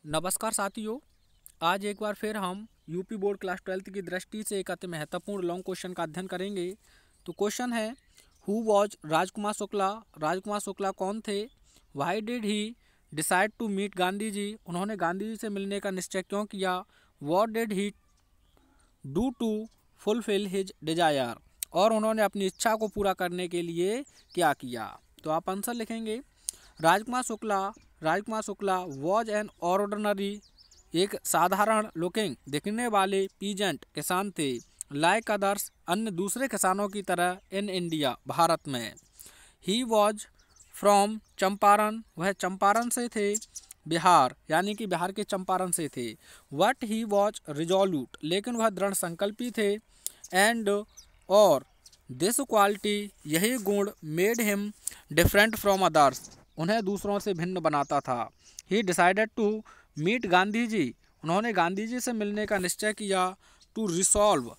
नमस्कार साथियों। आज एक बार फिर हम यूपी बोर्ड क्लास 12th की दृष्टि से एक अति महत्वपूर्ण लॉन्ग क्वेश्चन का अध्ययन करेंगे। तो क्वेश्चन है, हु वॉज राजकुमार शुक्ला। राजकुमार शुक्ला कौन थे? Why did he decide to meet Gandhi ji. उन्होंने गांधी जी से मिलने का निश्चय क्यों किया? What did he do to fulfil his desire. और उन्होंने अपनी इच्छा को पूरा करने के लिए क्या किया? तो आप आंसर लिखेंगे। Rajkumar Shukla was an ordinary, एक साधारण लुकिंग दिखने वाले पीजेंट किसान थे, लाइक अदर्स अन्य दूसरे किसानों की तरह, इन इंडिया भारत में। ही वॉज फ्रॉम चंपारण, वह चंपारण से थे, बिहार यानी कि बिहार के चंपारण से थे। वट ही वॉज रिजोल्यूट, लेकिन वह दृढ़ संकल्पी थे। एंड और दिस क्वालिटी, यही गुण, made him different from others, उन्हें दूसरों से भिन्न बनाता था। He decided to meet Gandhi ji, उन्होंने गांधी जी से मिलने का निश्चय किया। टू रिजॉल्व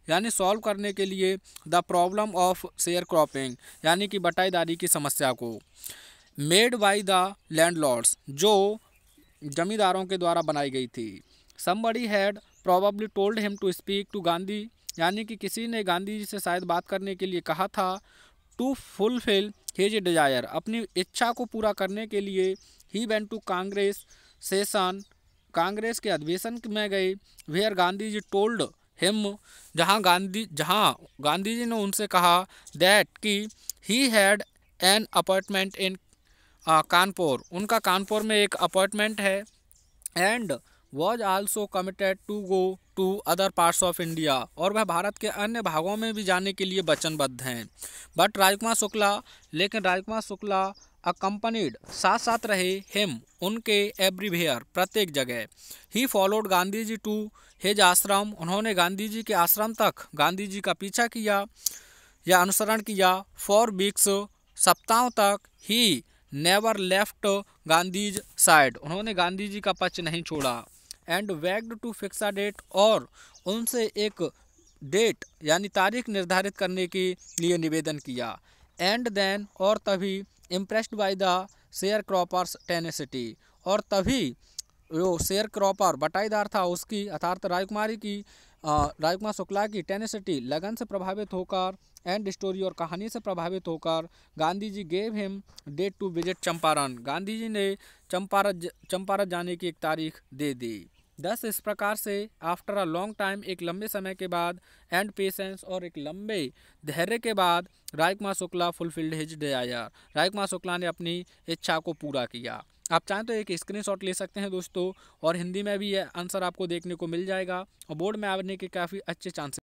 यानी सॉल्व करने के लिए, the problem of share cropping यानी कि बटाईदारी की समस्या को, मेड बाय द लैंडलॉर्ड्स, जो जमींदारों के द्वारा बनाई गई थी। Somebody had probably told him to speak to Gandhi, यानी कि किसी ने गांधी जी से शायद बात करने के लिए कहा था। टू फुलफिल हिज डिजायर, अपनी इच्छा को पूरा करने के लिए। He went to Congress session, Congress के अधिवेशन में गए। Where Gandhi ji told him, जहाँ गांधी जी ने उनसे कहा, दैट कि he had an appointment in Kanpur, उनका कानपुर में एक अपॉइंटमेंट है। And was also committed to go to other parts of India, और वह भारत के अन्य भागों में भी जाने के लिए वचनबद्ध हैं। बट राजकुमार शुक्ला, लेकिन राजकुमार शुक्ला अकम्पनीड, साथ साथ रहे, हिम, उनके, एवरीवेयर, प्रत्येक जगह। He followed Gandhi ji to his ashram, उन्होंने गांधी जी के आश्रम तक गांधी जी का पीछा किया या अनुसरण किया। फॉर वीक्स, सप्ताहों तक। He never left Gandhi's side, उन्होंने गांधी जी का पक्ष नहीं छोड़ा। And begged to fix a date, और उनसे एक डेट यानी तारीख निर्धारित करने के लिए निवेदन किया। एंड देन, और तभी, impressed by the share croppers tenacity, और तभी जो शेयर क्रॉपर बटाईदार था उसकी, अर्थात राजकुमार शुक्ला की टेनेसिटी, लगन से प्रभावित होकर, एंड स्टोरी, और कहानी से प्रभावित होकर, Gandhi ji gave him date to visit Champaran, Gandhi ji ने चंपारण जाने की एक तारीख दे दी। दस इस प्रकार से आफ्टर अ लॉन्ग टाइम, एक लंबे समय के बाद, एंड पेशेंस, और एक लंबे धैर्य के बाद, Rajkumar Shukla fulfilled his Dzire, Rajkumar Shukla ने अपनी इच्छा को पूरा किया। आप चाहें तो एक स्क्रीनशॉट ले सकते हैं दोस्तों, और हिंदी में भी यह आंसर आपको देखने को मिल जाएगा, और बोर्ड में आने के काफ़ी अच्छे चांसेस